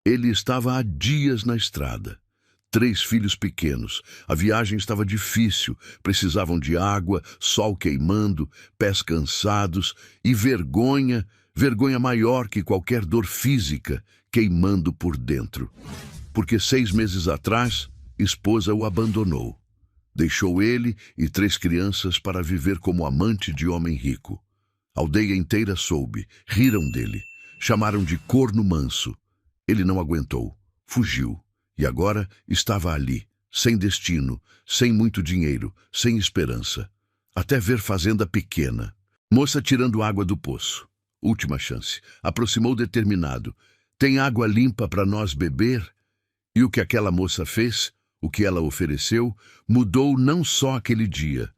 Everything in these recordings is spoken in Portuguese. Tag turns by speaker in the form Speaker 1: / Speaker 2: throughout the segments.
Speaker 1: Ele estava há dias na estrada. 3 filhos pequenos. A viagem estava difícil. Precisavam de água, sol queimando, pés cansados e vergonha, vergonha maior que qualquer dor física, queimando por dentro. Porque 6 meses atrás, esposa o abandonou. Deixou ele e 3 crianças para viver como amante de homem rico. A aldeia inteira soube, riram dele, chamaram de corno manso. Ele não aguentou, fugiu, e agora estava ali, sem destino, sem muito dinheiro, sem esperança. Até ver fazenda pequena. Moça tirando água do poço. Última chance. Aproximou determinado. Tem água limpa para nós beber? E o que aquela moça fez, o que ela ofereceu, mudou não só aquele dia.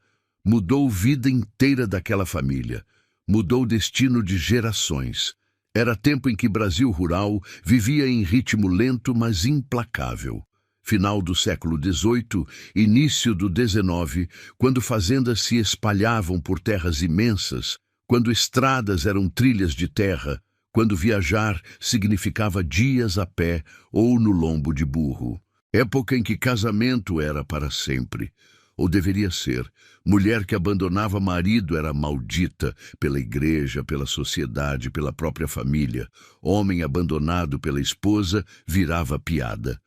Speaker 1: Mudou a vida inteira daquela família. Mudou o destino de gerações. Era tempo em que Brasil rural vivia em ritmo lento, mas implacável. Final do século XVIII, início do XIX, quando fazendas se espalhavam por terras imensas, quando estradas eram trilhas de terra, quando viajar significava dias a pé ou no lombo de burro. Época em que casamento era para sempre. Ou deveria ser. Mulher que abandonava marido era maldita pela igreja, pela sociedade, pela própria família. Homem abandonado pela esposa virava piada.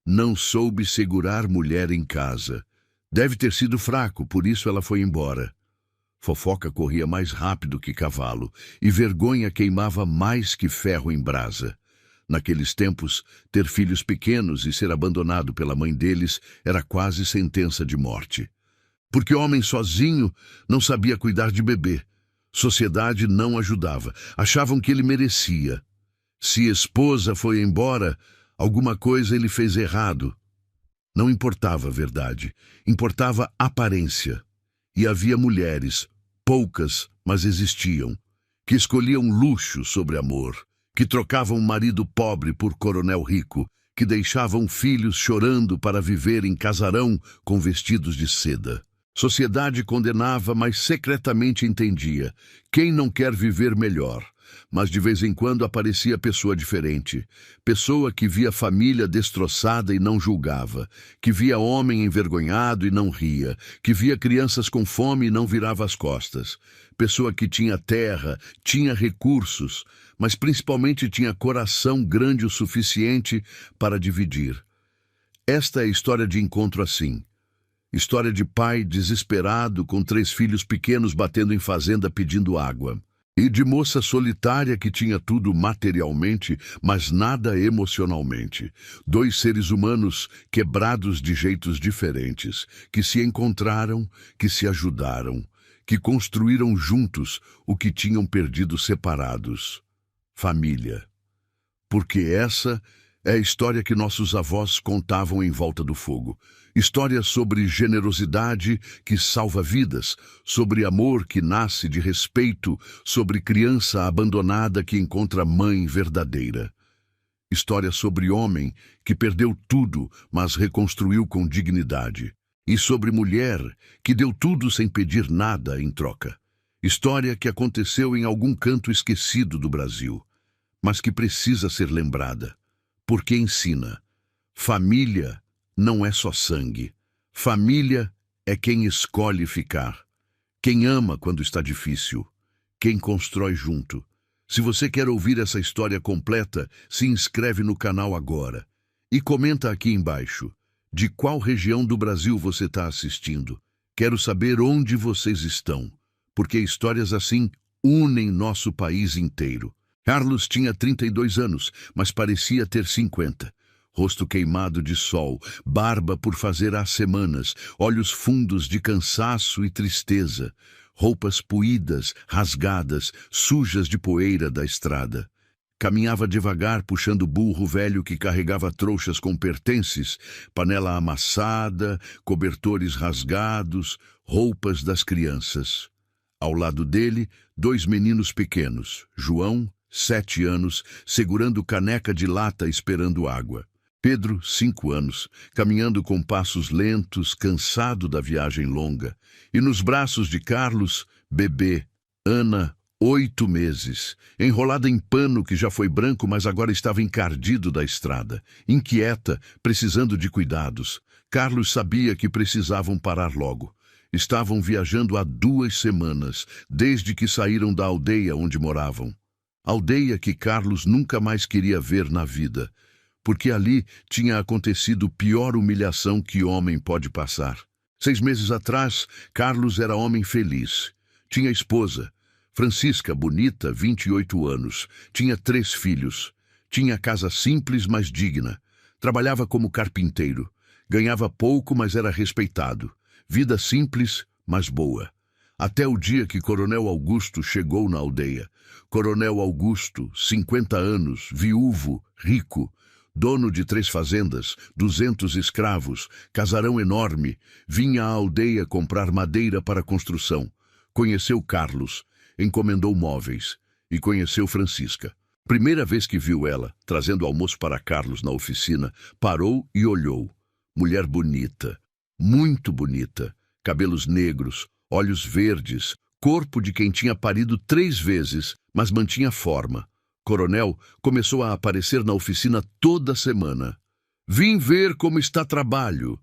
Speaker 1: Não soube segurar mulher em casa. Deve ter sido fraco, por isso ela foi embora. Fofoca corria mais rápido que cavalo, e vergonha queimava mais que ferro em brasa. Naqueles tempos, ter filhos pequenos e ser abandonado pela mãe deles era quase sentença de morte. Porque homem sozinho não sabia cuidar de bebê. Sociedade não ajudava. Achavam que ele merecia. Se esposa foi embora, alguma coisa ele fez errado. Não importava a verdade, importava a aparência. E havia mulheres, poucas, mas existiam, que escolhiam luxo sobre amor, que trocavam marido pobre por coronel rico, que deixavam filhos chorando para viver em casarão com vestidos de seda. Sociedade condenava, mas secretamente entendia. Quem não quer viver melhor? Mas de vez em quando aparecia pessoa diferente. Pessoa que via família destroçada e não julgava. Que via homem envergonhado e não ria. Que via crianças com fome e não virava as costas. Pessoa que tinha terra, tinha recursos, mas principalmente tinha coração grande o suficiente para dividir. Esta é a história de encontro assim. História de pai desesperado com 3 filhos pequenos batendo em fazenda pedindo água. E de moça solitária que tinha tudo materialmente, mas nada emocionalmente. 2 seres humanos quebrados de jeitos diferentes, que se encontraram, que se ajudaram, que construíram juntos o que tinham perdido separados. Família. Porque essa é a história que nossos avós contavam em volta do fogo. História sobre generosidade que salva vidas, sobre amor que nasce de respeito, sobre criança abandonada que encontra mãe verdadeira. História sobre homem que perdeu tudo, mas reconstruiu com dignidade. E sobre mulher que deu tudo sem pedir nada em troca. História que aconteceu em algum canto esquecido do Brasil, mas que precisa ser lembrada, porque ensina. Família não é só sangue. Família é quem escolhe ficar, quem ama quando está difícil, quem constrói junto. Se você quer ouvir essa história completa, se inscreve no canal agora e comenta aqui embaixo de qual região do Brasil você está assistindo. Quero saber onde vocês estão, porque histórias assim unem nosso país inteiro. Carlos tinha 32 anos, mas parecia ter 50. Rosto queimado de sol, barba por fazer há semanas, olhos fundos de cansaço e tristeza, roupas poídas, rasgadas, sujas de poeira da estrada. Caminhava devagar puxando o burro velho que carregava trouxas com pertences, panela amassada, cobertores rasgados, roupas das crianças. Ao lado dele, 2 meninos pequenos, João, 7 anos, segurando caneca de lata esperando água. Pedro, 5 anos, caminhando com passos lentos, cansado da viagem longa. E nos braços de Carlos, bebê, Ana, 8 meses, enrolada em pano que já foi branco, mas agora estava encardido da estrada. Inquieta, precisando de cuidados. Carlos sabia que precisavam parar logo. Estavam viajando há 2 semanas, desde que saíram da aldeia onde moravam. Aldeia que Carlos nunca mais queria ver na vida, porque ali tinha acontecido a pior humilhação que homem pode passar. 6 meses atrás, Carlos era homem feliz. Tinha esposa, Francisca, bonita, 28 anos. Tinha 3 filhos. Tinha casa simples, mas digna. Trabalhava como carpinteiro. Ganhava pouco, mas era respeitado. Vida simples, mas boa. Até o dia que Coronel Augusto chegou na aldeia. Coronel Augusto, 50 anos, viúvo, rico, dono de 3 fazendas, 200 escravos, casarão enorme, vinha à aldeia comprar madeira para construção. Conheceu Carlos, encomendou móveis e conheceu Francisca. Primeira vez que viu ela, trazendo almoço para Carlos na oficina, parou e olhou. Mulher bonita, muito bonita, cabelos negros, olhos verdes, corpo de quem tinha parido 3 vezes, mas mantinha forma. Coronel começou a aparecer na oficina toda semana. Vim ver como está trabalho.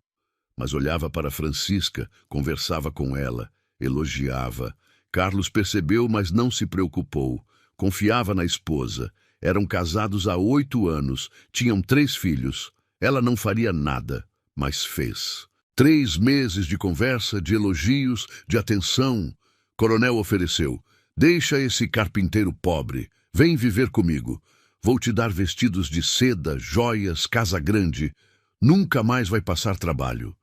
Speaker 1: Mas olhava para Francisca, conversava com ela, elogiava. Carlos percebeu, mas não se preocupou. Confiava na esposa. Eram casados há 8 anos, tinham 3 filhos. Ela não faria nada, mas fez. 3 meses de conversa, de elogios, de atenção. Coronel ofereceu: deixa esse carpinteiro pobre, vem viver comigo. Vou te dar vestidos de seda, joias, casa grande. Nunca mais vai passar trabalho.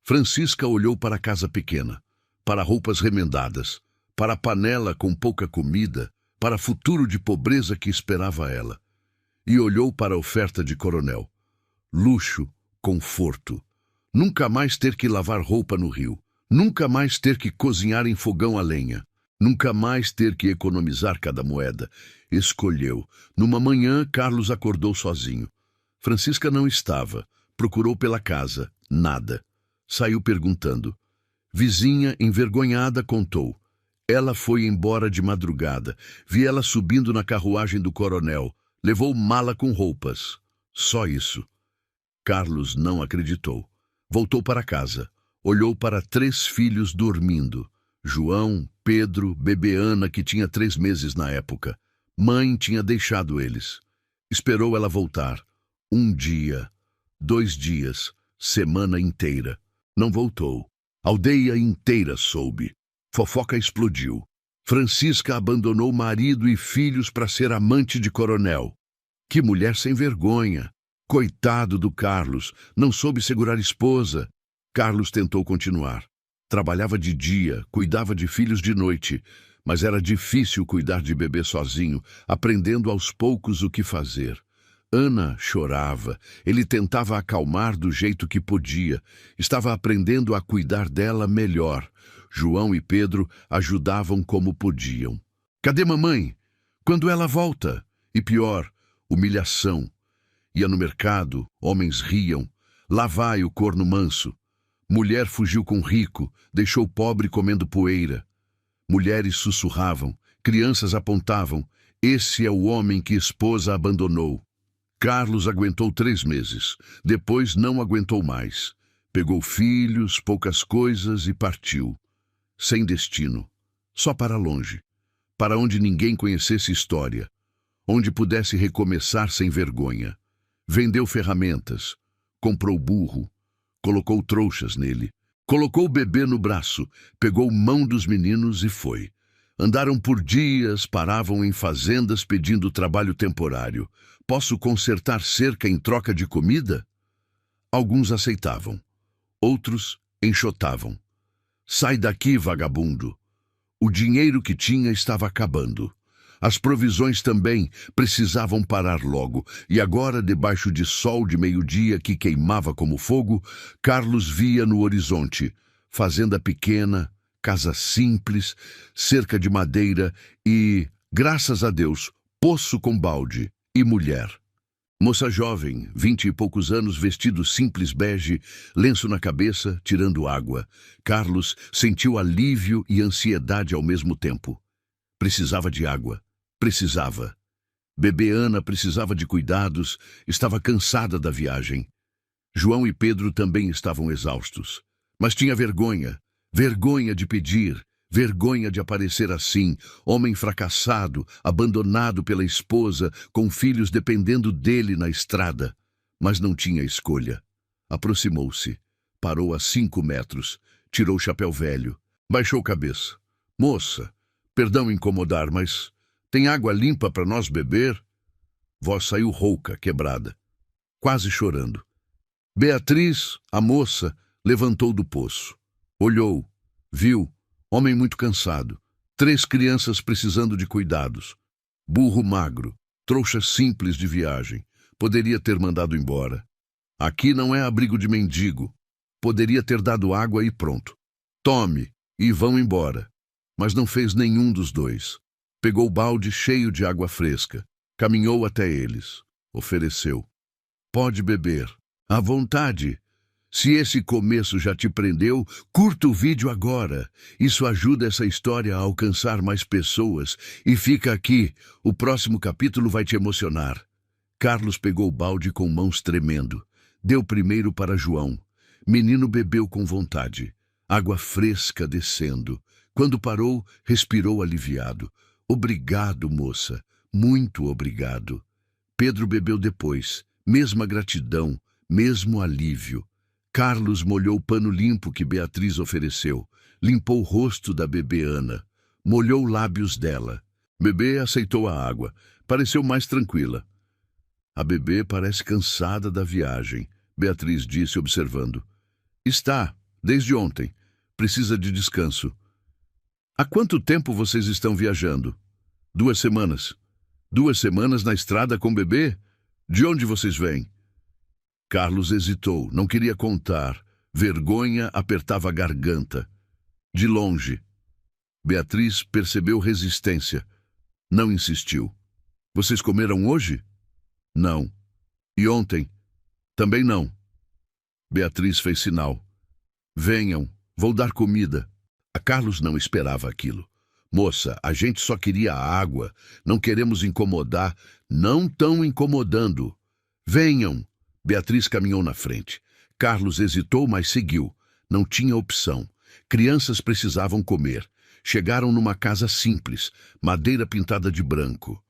Speaker 1: Francisca olhou para a casa pequena, para roupas remendadas, para a panela com pouca comida, para futuro de pobreza que esperava ela. E olhou para a oferta de Coronel. Luxo, conforto. Nunca mais ter que lavar roupa no rio. Nunca mais ter que cozinhar em fogão a lenha. Nunca mais ter que economizar cada moeda. Escolheu. Numa manhã, Carlos acordou sozinho. Francisca não estava. Procurou pela casa. Nada. Saiu perguntando. Vizinha, envergonhada, contou. Ela foi embora de madrugada. Vi ela subindo na carruagem do coronel. Levou mala com roupas. Só isso. Carlos não acreditou. Voltou para casa. Olhou para 3 filhos dormindo. João, Pedro, bebê Ana, que tinha 3 meses na época. Mãe tinha deixado eles. Esperou ela voltar. 1 dia, 2 dias, semana inteira. Não voltou. Aldeia inteira soube. Fofoca explodiu. Francisca abandonou marido e filhos para ser amante de coronel. Que mulher sem vergonha! Coitado do Carlos, não soube segurar esposa. Carlos tentou continuar. Trabalhava de dia, cuidava de filhos de noite, mas era difícil cuidar de bebê sozinho, aprendendo aos poucos o que fazer. Ana chorava. Ele tentava acalmar do jeito que podia. Estava aprendendo a cuidar dela melhor. João e Pedro ajudavam como podiam. Cadê mamãe? Quando ela volta? E pior, humilhação. Ia no mercado, homens riam. Lá vai o corno manso. Mulher fugiu com rico, deixou o pobre comendo poeira. Mulheres sussurravam, crianças apontavam. Esse é o homem que esposa abandonou. Carlos aguentou 3 meses. Depois não aguentou mais. Pegou filhos, poucas coisas e partiu. Sem destino. Só para longe. Para onde ninguém conhecesse história. Onde pudesse recomeçar sem vergonha. Vendeu ferramentas. Comprou burro. Colocou trouxas nele. Colocou o bebê no braço. Pegou mão dos meninos e foi. Andaram por dias, paravam em fazendas pedindo trabalho temporário. Posso consertar cerca em troca de comida? Alguns aceitavam. Outros enxotavam. Sai daqui, vagabundo. O dinheiro que tinha estava acabando. As provisões também precisavam parar logo, e agora, debaixo de sol de meio-dia que queimava como fogo, Carlos via no horizonte fazenda pequena, casa simples, cerca de madeira e, graças a Deus, poço com balde e mulher. Moça jovem, 20 e poucos anos, vestido simples bege, lenço na cabeça, tirando água. Carlos sentiu alívio e ansiedade ao mesmo tempo. Precisava de água. Precisava. Bebê Ana precisava de cuidados, estava cansada da viagem. João e Pedro também estavam exaustos. Mas tinha vergonha. Vergonha de pedir. Vergonha de aparecer assim, homem fracassado, abandonado pela esposa, com filhos dependendo dele na estrada. Mas não tinha escolha. Aproximou-se. Parou a 5 metros. Tirou o chapéu velho. Baixou a cabeça. Moça, perdão incomodar, mas tem água limpa para nós beber? Voz saiu rouca, quebrada, quase chorando. Beatriz, a moça, levantou do poço. Olhou, viu, homem muito cansado, 3 crianças precisando de cuidados. Burro magro, trouxa simples de viagem. Poderia ter mandado embora. Aqui não é abrigo de mendigo. Poderia ter dado água e pronto. Tome, e vão embora. Mas não fez nenhum dos dois. Pegou o balde cheio de água fresca. Caminhou até eles. Ofereceu. Pode beber. À vontade. Se esse começo já te prendeu, curta o vídeo agora. Isso ajuda essa história a alcançar mais pessoas. E fica aqui. O próximo capítulo vai te emocionar. Carlos pegou o balde com mãos tremendo. Deu primeiro para João. Menino bebeu com vontade. Água fresca descendo. Quando parou, respirou aliviado. Obrigado, moça. Muito obrigado. Pedro bebeu depois. Mesma gratidão, mesmo alívio. Carlos molhou o pano limpo que Beatriz ofereceu. Limpou o rosto da bebê Ana. Molhou os lábios dela. Bebê aceitou a água. Pareceu mais tranquila. A bebê parece cansada da viagem, Beatriz disse observando. Está, desde ontem. Precisa de descanso. Há quanto tempo vocês estão viajando? 2 semanas. 2 semanas na estrada com bebê? De onde vocês vêm? Carlos hesitou, não queria contar. Vergonha apertava a garganta. De longe. Beatriz percebeu resistência. Não insistiu. Vocês comeram hoje? Não. E ontem? Também não. Beatriz fez sinal. Venham, vou dar comida. A Carlos não esperava aquilo. Moça, a gente só queria água. Não queremos incomodar. Não tão incomodando. Venham. Beatriz caminhou na frente. Carlos hesitou, mas seguiu. Não tinha opção. Crianças precisavam comer. Chegaram numa casa simples, madeira pintada de branco.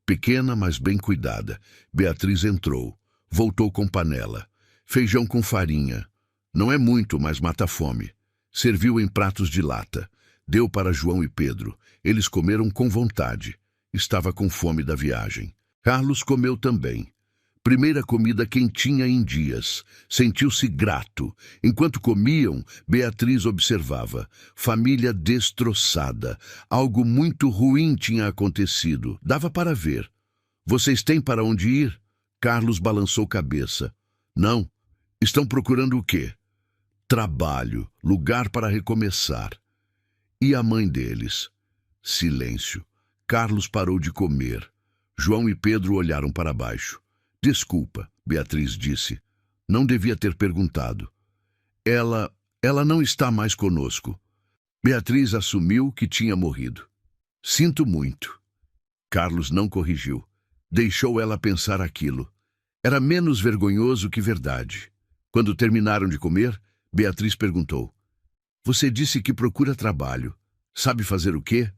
Speaker 1: Pequena, mas bem cuidada. Beatriz entrou. Voltou com panela. Feijão com farinha. Não é muito, mas mata a fome. Serviu em pratos de lata. Deu para João e Pedro. Eles comeram com vontade. Estava com fome da viagem. Carlos comeu também. Primeira comida quentinha em dias. Sentiu-se grato. Enquanto comiam, Beatriz observava. Família destroçada. Algo muito ruim tinha acontecido. Dava para ver. Vocês têm para onde ir? Carlos balançou cabeça. Não. Estão procurando o quê? Trabalho. Lugar para recomeçar. E a mãe deles? Silêncio. Carlos parou de comer. João e Pedro olharam para baixo. Desculpa, Beatriz disse. Não devia ter perguntado. Ela não está mais conosco. Beatriz assumiu que tinha morrido. Sinto muito. Carlos não corrigiu. Deixou ela pensar aquilo. Era menos vergonhoso que verdade. Quando terminaram de comer, Beatriz perguntou. Você disse que procura trabalho. Sabe fazer o quê?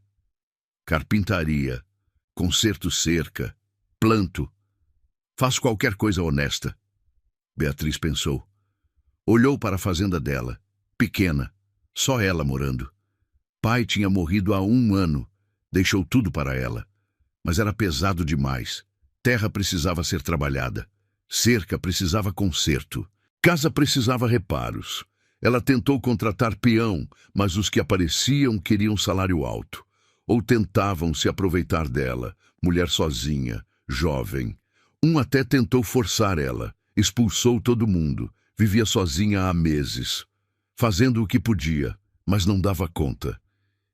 Speaker 1: Carpintaria. Conserto cerca. Planto. Faço qualquer coisa honesta. Beatriz pensou. Olhou para a fazenda dela. Pequena. Só ela morando. Pai tinha morrido há 1 ano. Deixou tudo para ela. Mas era pesado demais. Terra precisava ser trabalhada. Cerca precisava conserto. Casa precisava reparos. Ela tentou contratar peão, mas os que apareciam queriam salário alto. Ou tentavam se aproveitar dela, mulher sozinha, jovem. Um até tentou forçar ela, expulsou todo mundo, vivia sozinha há meses, fazendo o que podia, mas não dava conta.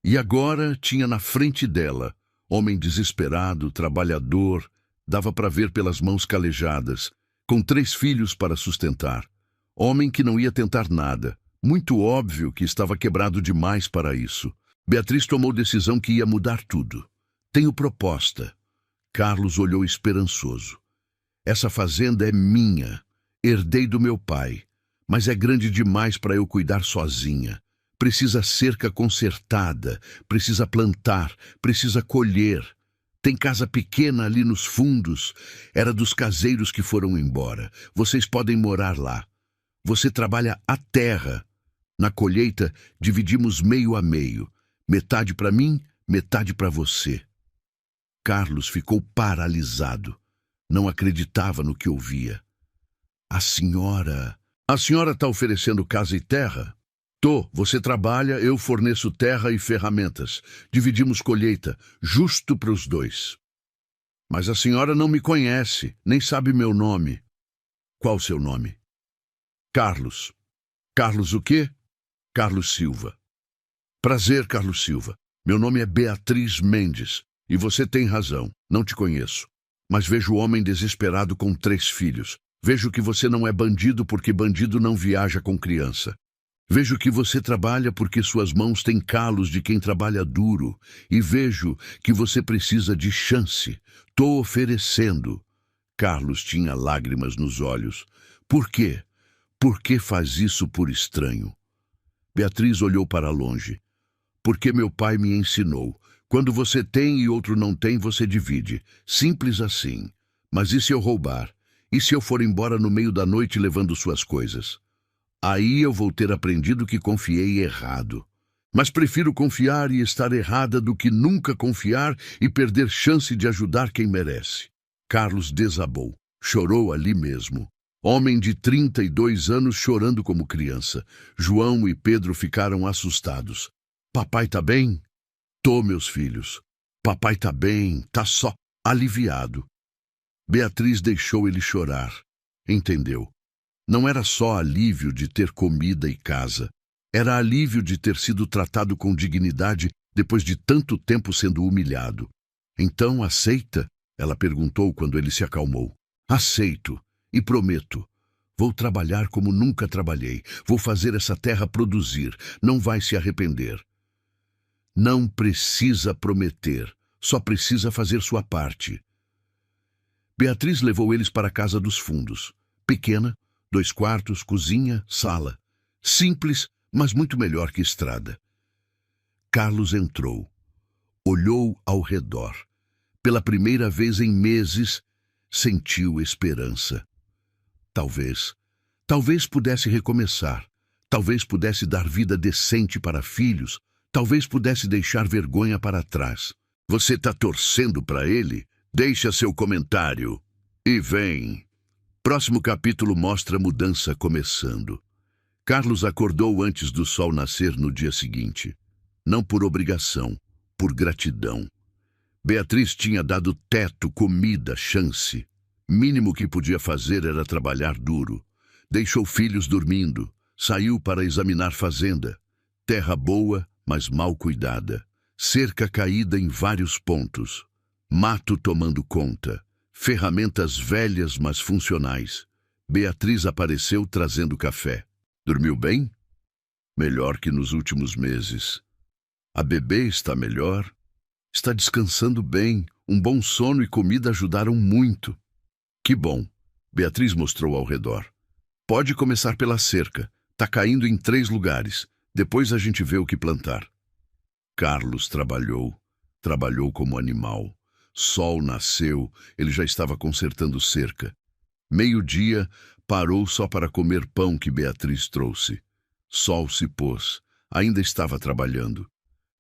Speaker 1: E agora tinha na frente dela, homem desesperado, trabalhador, dava para ver pelas mãos calejadas, com 3 filhos para sustentar. Homem que não ia tentar nada, muito óbvio que estava quebrado demais para isso. Beatriz tomou decisão que ia mudar tudo. Tenho proposta. Carlos olhou esperançoso. Essa fazenda é minha. Herdei do meu pai. Mas é grande demais para eu cuidar sozinha. Precisa cerca consertada, precisa plantar, precisa colher. Tem casa pequena ali nos fundos. Era dos caseiros que foram embora. Vocês podem morar lá. Você trabalha a terra. Na colheita, dividimos meio a meio. Metade para mim, metade para você. Carlos ficou paralisado. Não acreditava no que ouvia. A senhora está oferecendo casa e terra? Tô, você trabalha, eu forneço terra e ferramentas. Dividimos colheita, justo para os dois. Mas a senhora não me conhece, nem sabe meu nome. Qual o seu nome? Carlos. Carlos o quê? Carlos Silva. Prazer, Carlos Silva. Meu nome é Beatriz Mendes. E você tem razão, não te conheço. Mas vejo o homem desesperado com 3 filhos. Vejo que você não é bandido porque bandido não viaja com criança. Vejo que você trabalha porque suas mãos têm calos de quem trabalha duro. E vejo que você precisa de chance. Tô oferecendo. Carlos tinha lágrimas nos olhos. Por quê? Por que faz isso por estranho? Beatriz olhou para longe. Porque meu pai me ensinou. Quando você tem e outro não tem, você divide. Simples assim. Mas e se eu roubar? E se eu for embora no meio da noite levando suas coisas? Aí eu vou ter aprendido que confiei errado. Mas prefiro confiar e estar errada do que nunca confiar e perder chance de ajudar quem merece. Carlos desabou. Chorou ali mesmo. Homem de 32 anos chorando como criança. João e Pedro ficaram assustados. Papai tá bem? Tô, meus filhos. Papai tá bem, tá só aliviado. Beatriz deixou ele chorar. Entendeu? Não era só alívio de ter comida e casa. Era alívio de ter sido tratado com dignidade depois de tanto tempo sendo humilhado. Então, aceita? Ela perguntou quando ele se acalmou. Aceito e prometo. Vou trabalhar como nunca trabalhei. Vou fazer essa terra produzir. Não vai se arrepender. Não precisa prometer. Só precisa fazer sua parte. Beatriz levou eles para a casa dos fundos. Pequena, 2 quartos, cozinha, sala. Simples, mas muito melhor que estrada. Carlos entrou. Olhou ao redor. Pela primeira vez em meses, sentiu esperança. Talvez pudesse recomeçar. Talvez pudesse dar vida decente para filhos. Talvez pudesse deixar vergonha para trás. Você tá torcendo para ele? Deixa seu comentário. E vem. Próximo capítulo mostra a mudança começando. Carlos acordou antes do sol nascer no dia seguinte. Não por obrigação, por gratidão. Beatriz tinha dado teto, comida, chance. Mínimo que podia fazer era trabalhar duro. Deixou filhos dormindo. Saiu para examinar fazenda. Terra boa, mas mal cuidada. Cerca caída em vários pontos. Mato tomando conta. Ferramentas velhas, mas funcionais. Beatriz apareceu trazendo café. Dormiu bem? Melhor que nos últimos meses. A bebê está melhor? Está descansando bem. Um bom sono e comida ajudaram muito. Que bom. Beatriz mostrou ao redor. Pode começar pela cerca. Tá caindo em 3 lugares. Depois a gente vê o que plantar. Carlos trabalhou como animal. Sol nasceu, ele já estava consertando cerca. 12:00, parou só para comer pão que Beatriz trouxe. Sol se pôs, ainda estava trabalhando.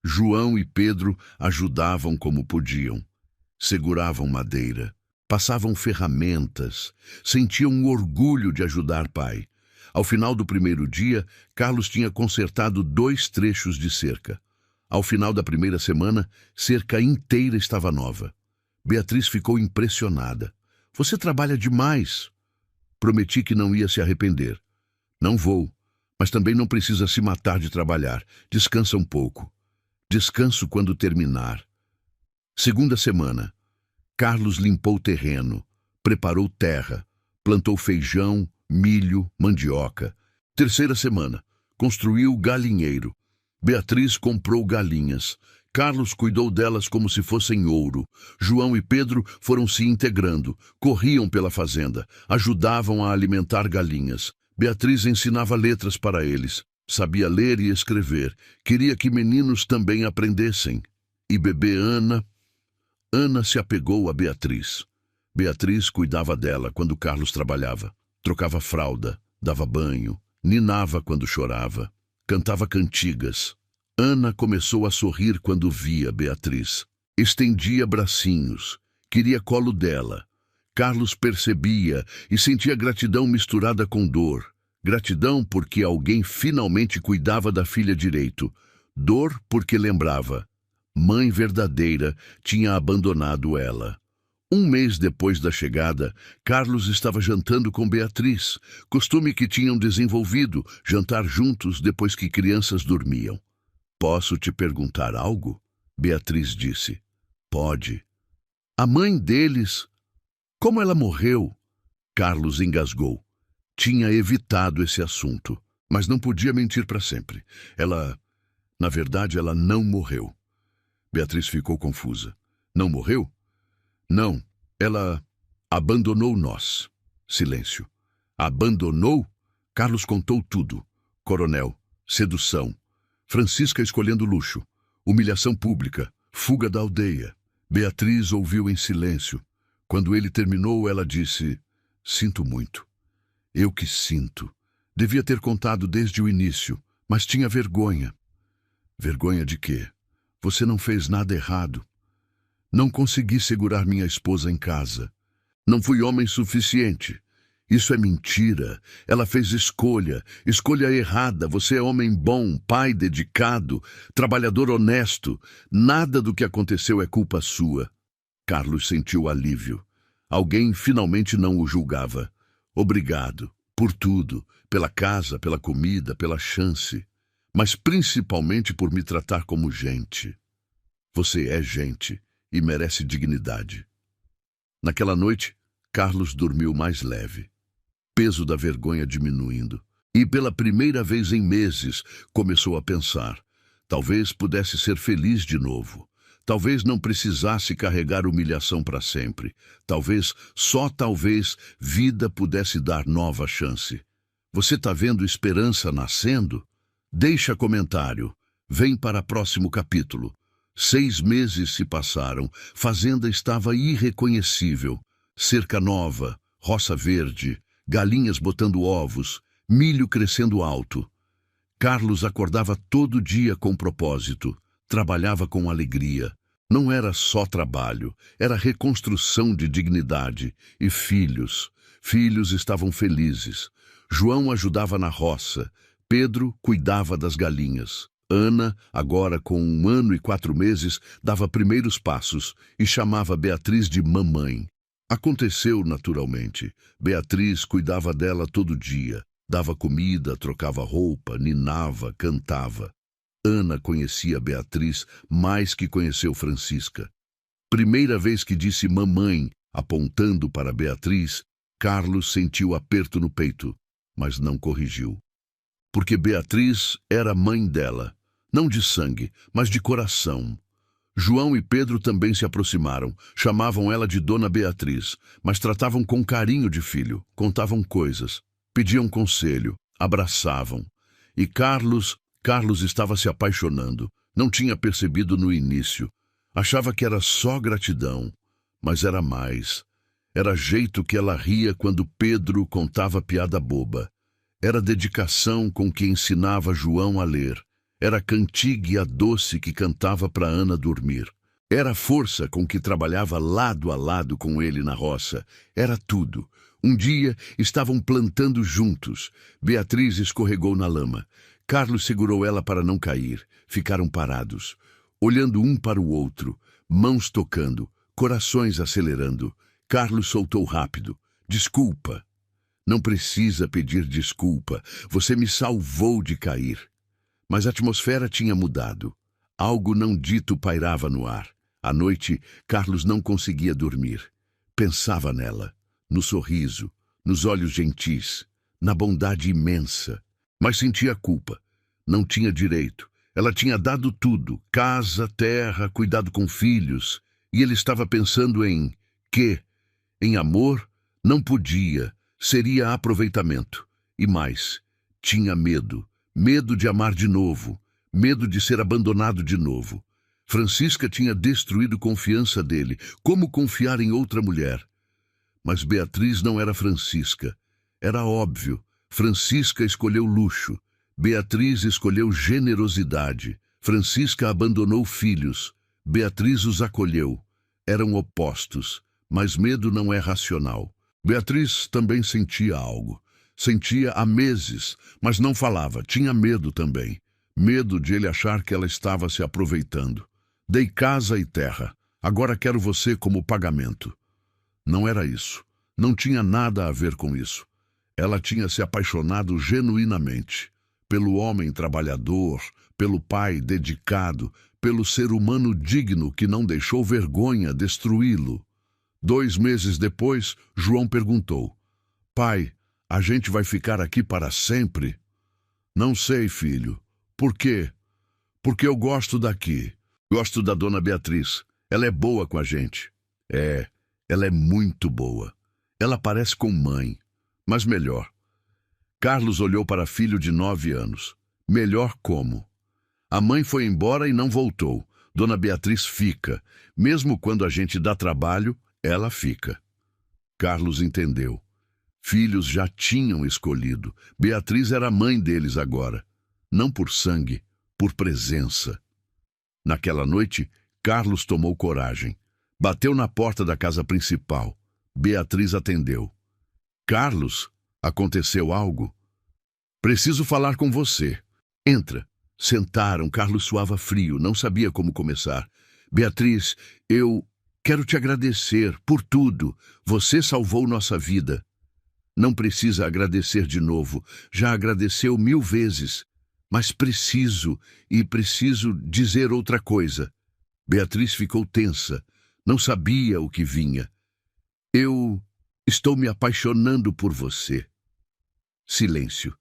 Speaker 1: João e Pedro ajudavam como podiam. Seguravam madeira, passavam ferramentas, sentiam um orgulho de ajudar pai. Ao final do primeiro dia, Carlos tinha consertado 2 trechos de cerca. Ao final da primeira semana, cerca inteira estava nova. Beatriz ficou impressionada. Você trabalha demais. Prometi que não ia se arrepender. Não vou, mas também não precisa se matar de trabalhar. Descansa um pouco. Descanso quando terminar. Segunda semana. Carlos limpou o terreno, preparou terra, plantou feijão, milho, mandioca. Terceira semana. Construiu galinheiro. Beatriz comprou galinhas. Carlos cuidou delas como se fossem ouro. João e Pedro foram se integrando, corriam pela fazenda, ajudavam a alimentar galinhas. Beatriz ensinava letras para eles. Sabia ler e escrever. Queria que meninos também aprendessem. E bebê Ana se apegou a Beatriz. Beatriz cuidava dela quando Carlos trabalhava. Trocava fralda, dava banho, ninava quando chorava, cantava cantigas. Ana começou a sorrir quando via Beatriz. Estendia bracinhos, queria colo dela. Carlos percebia e sentia gratidão misturada com dor. Gratidão porque alguém finalmente cuidava da filha direito. Dor porque lembrava. Mãe verdadeira tinha abandonado ela. Um mês depois da chegada, Carlos estava jantando com Beatriz, costume que tinham desenvolvido, jantar juntos depois que crianças dormiam. Posso te perguntar algo? Beatriz disse. Pode. A mãe deles, como ela morreu? Carlos engasgou. Tinha evitado esse assunto, mas não podia mentir para sempre. Na verdade, ela não morreu. Beatriz ficou confusa. Não morreu? Não, ela abandonou nós. Silêncio. Abandonou? Carlos contou tudo. Coronel, sedução, Francisca escolhendo luxo, humilhação pública, fuga da aldeia. Beatriz ouviu em silêncio. Quando ele terminou, ela disse, sinto muito. Eu que sinto. Devia ter contado desde o início, mas tinha vergonha. Vergonha de quê? Você não fez nada errado. Não consegui segurar minha esposa em casa. Não fui homem suficiente. Isso é mentira. Ela fez escolha errada. Você é homem bom, pai dedicado, trabalhador honesto. Nada do que aconteceu é culpa sua. Carlos sentiu alívio. Alguém finalmente não o julgava. Obrigado por tudo, pela casa, pela comida, pela chance, mas principalmente por me tratar como gente. Você é gente e merece dignidade. Naquela noite, Carlos dormiu mais leve, peso da vergonha diminuindo, e pela primeira vez em meses começou a pensar, talvez pudesse ser feliz de novo, talvez não precisasse carregar humilhação para sempre, talvez, só talvez, vida pudesse dar nova chance. Você está vendo esperança nascendo? Deixa comentário, vem para o próximo capítulo. 6 meses se passaram, fazenda estava irreconhecível. Cerca nova, roça verde, galinhas botando ovos, milho crescendo alto. Carlos acordava todo dia com propósito, trabalhava com alegria. Não era só trabalho, era reconstrução de dignidade. E filhos estavam felizes. João ajudava na roça, Pedro cuidava das galinhas. Ana, agora com 1 ano e 4 meses, dava primeiros passos e chamava Beatriz de mamãe. Aconteceu naturalmente. Beatriz cuidava dela todo dia. Dava comida, trocava roupa, ninava, cantava. Ana conhecia Beatriz mais que conheceu Francisca. Primeira vez que disse mamãe, apontando para Beatriz, Carlos sentiu aperto no peito, mas não corrigiu. Porque Beatriz era mãe dela, não de sangue, mas de coração. João e Pedro também se aproximaram, chamavam ela de Dona Beatriz, mas tratavam com carinho de filho, contavam coisas, pediam conselho, abraçavam. E Carlos estava se apaixonando, não tinha percebido no início. Achava que era só gratidão, mas era mais. Era jeito que ela ria quando Pedro contava piada boba. Era dedicação com que ensinava João a ler. Era cantiga doce que cantava para Ana dormir. Era força com que trabalhava lado a lado com ele na roça. Era tudo. Um dia estavam plantando juntos. Beatriz escorregou na lama. Carlos segurou ela para não cair. Ficaram parados, olhando um para o outro, mãos tocando, corações acelerando. Carlos soltou rápido. Desculpa. Não precisa pedir desculpa. Você me salvou de cair. Mas a atmosfera tinha mudado. Algo não dito pairava no ar. À noite, Carlos não conseguia dormir. Pensava nela, no sorriso, nos olhos gentis, na bondade imensa. Mas sentia culpa. Não tinha direito. Ela tinha dado tudo, casa, terra, cuidado com filhos, e ele estava pensando em amor, não podia, seria aproveitamento. E mais, tinha medo, medo de amar de novo, medo de ser abandonado de novo. Francisca tinha destruído confiança dele. Como confiar em outra mulher? Mas Beatriz não era Francisca. Era óbvio. Francisca escolheu luxo. Beatriz escolheu generosidade. Francisca abandonou filhos. Beatriz os acolheu. Eram opostos. Mas medo não é racional. Beatriz também sentia algo. Sentia há meses, mas não falava. Tinha medo também. Medo de ele achar que ela estava se aproveitando. Dei casa e terra. Agora quero você como pagamento. Não era isso. Não tinha nada a ver com isso. Ela tinha se apaixonado genuinamente. Pelo homem trabalhador, pelo pai dedicado, pelo ser humano digno que não deixou vergonha destruí-lo. 2 meses depois, João perguntou: Pai, a gente vai ficar aqui para sempre? Não sei, filho. Por quê? Porque eu gosto daqui. Gosto da dona Beatriz. Ela é boa com a gente. Ela é muito boa. Ela parece com mãe, mas melhor. Carlos olhou para filho de 9 anos. Melhor como? A mãe foi embora e não voltou. Dona Beatriz fica. Mesmo quando a gente dá trabalho, ela fica. Carlos entendeu. Filhos já tinham escolhido. Beatriz era a mãe deles agora. Não por sangue, por presença. Naquela noite, Carlos tomou coragem. Bateu na porta da casa principal. Beatriz atendeu. Carlos, aconteceu algo? Preciso falar com você. Entra. Sentaram. Carlos suava frio, não sabia como começar. Beatriz, eu quero te agradecer por tudo. Você salvou nossa vida. Não precisa agradecer de novo. Já agradeceu 1000 vezes. Mas preciso dizer outra coisa. Beatriz ficou tensa. Não sabia o que vinha. Eu estou me apaixonando por você. Silêncio.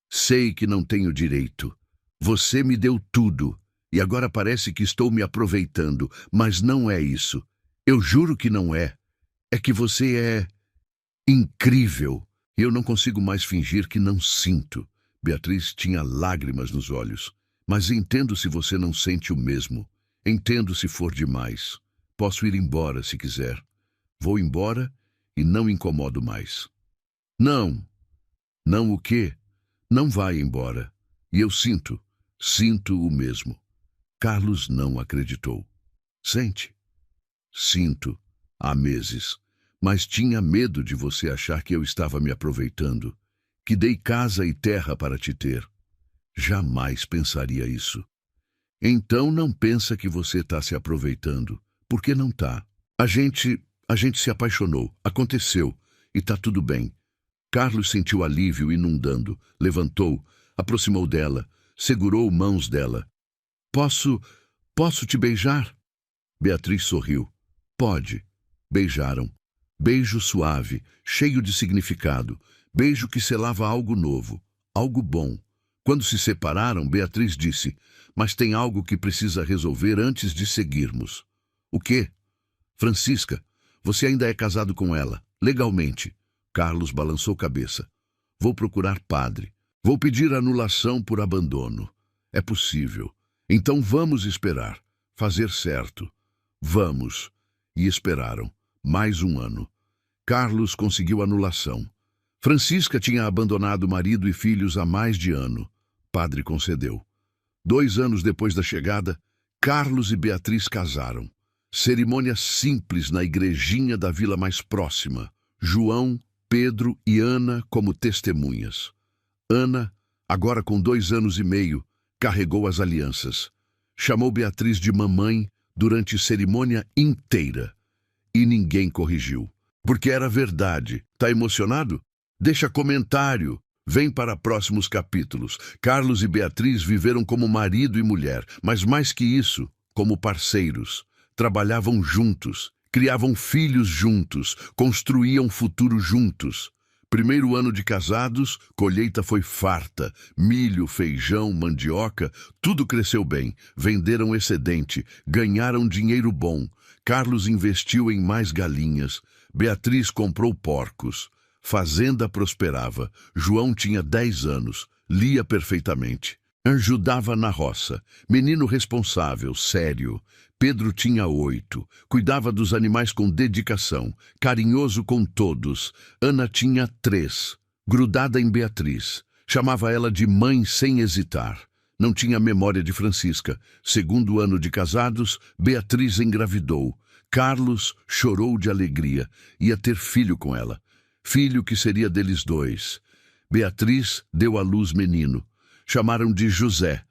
Speaker 1: Sei que não tenho direito. Você me deu tudo. E agora parece que estou me aproveitando. Mas não é isso. Eu juro que não é. É que você é incrível. Eu não consigo mais fingir que não sinto. Beatriz tinha lágrimas nos olhos. Mas entendo se você não sente o mesmo. Entendo se for demais. Posso ir embora se quiser. Vou embora e não incomodo mais. Não. Não o quê? Não vai embora. E eu sinto o mesmo. Carlos não acreditou. Sente? Sinto. Há meses. Mas tinha medo de você achar que eu estava me aproveitando. Que dei casa e terra para te ter. Jamais pensaria isso. Então não pensa que você está se aproveitando. Porque não está. A gente se apaixonou. Aconteceu. E está tudo bem. Carlos sentiu alívio inundando. Levantou, aproximou dela, segurou mãos dela. Posso te beijar? Beatriz sorriu. Pode. Beijaram. Beijo suave, cheio de significado. Beijo que selava algo novo, algo bom. Quando se separaram, Beatriz disse: mas tem algo que precisa resolver antes de seguirmos. O quê? Francisca, você ainda é casado com ela, legalmente. Carlos balançou cabeça. Vou procurar padre. Vou pedir anulação por abandono. É possível. Então vamos esperar. Fazer certo. Vamos. E esperaram. Mais 1 ano. Carlos conseguiu anulação. Francisca tinha abandonado marido e filhos há mais de ano. Padre concedeu. 2 anos depois da chegada, Carlos e Beatriz casaram. Cerimônia simples na igrejinha da vila mais próxima. João, Pedro e Ana como testemunhas. Ana, agora com 2 anos e meio, carregou as alianças. Chamou Beatriz de mamãe durante cerimônia inteira. E ninguém corrigiu. Porque era verdade. Tá emocionado? Deixa comentário. Vem para próximos capítulos. Carlos e Beatriz viveram como marido e mulher, mas mais que isso, como parceiros. Trabalhavam juntos, criavam filhos juntos, construíam futuro juntos. Primeiro ano de casados, colheita foi farta. Milho, feijão, mandioca, tudo cresceu bem. Venderam excedente, ganharam dinheiro bom. Carlos investiu em mais galinhas. Beatriz comprou porcos. Fazenda prosperava. João tinha 10 anos. Lia perfeitamente. Ajudava na roça. Menino responsável, sério. Pedro tinha 8. Cuidava dos animais com dedicação. Carinhoso com todos. Ana tinha 3. Grudada em Beatriz. Chamava ela de mãe sem hesitar. Não tinha memória de Francisca. Segundo ano de casados, Beatriz engravidou. Carlos chorou de alegria. Ia ter filho com ela. Filho que seria deles dois. Beatriz deu à luz menino. Chamaram de José.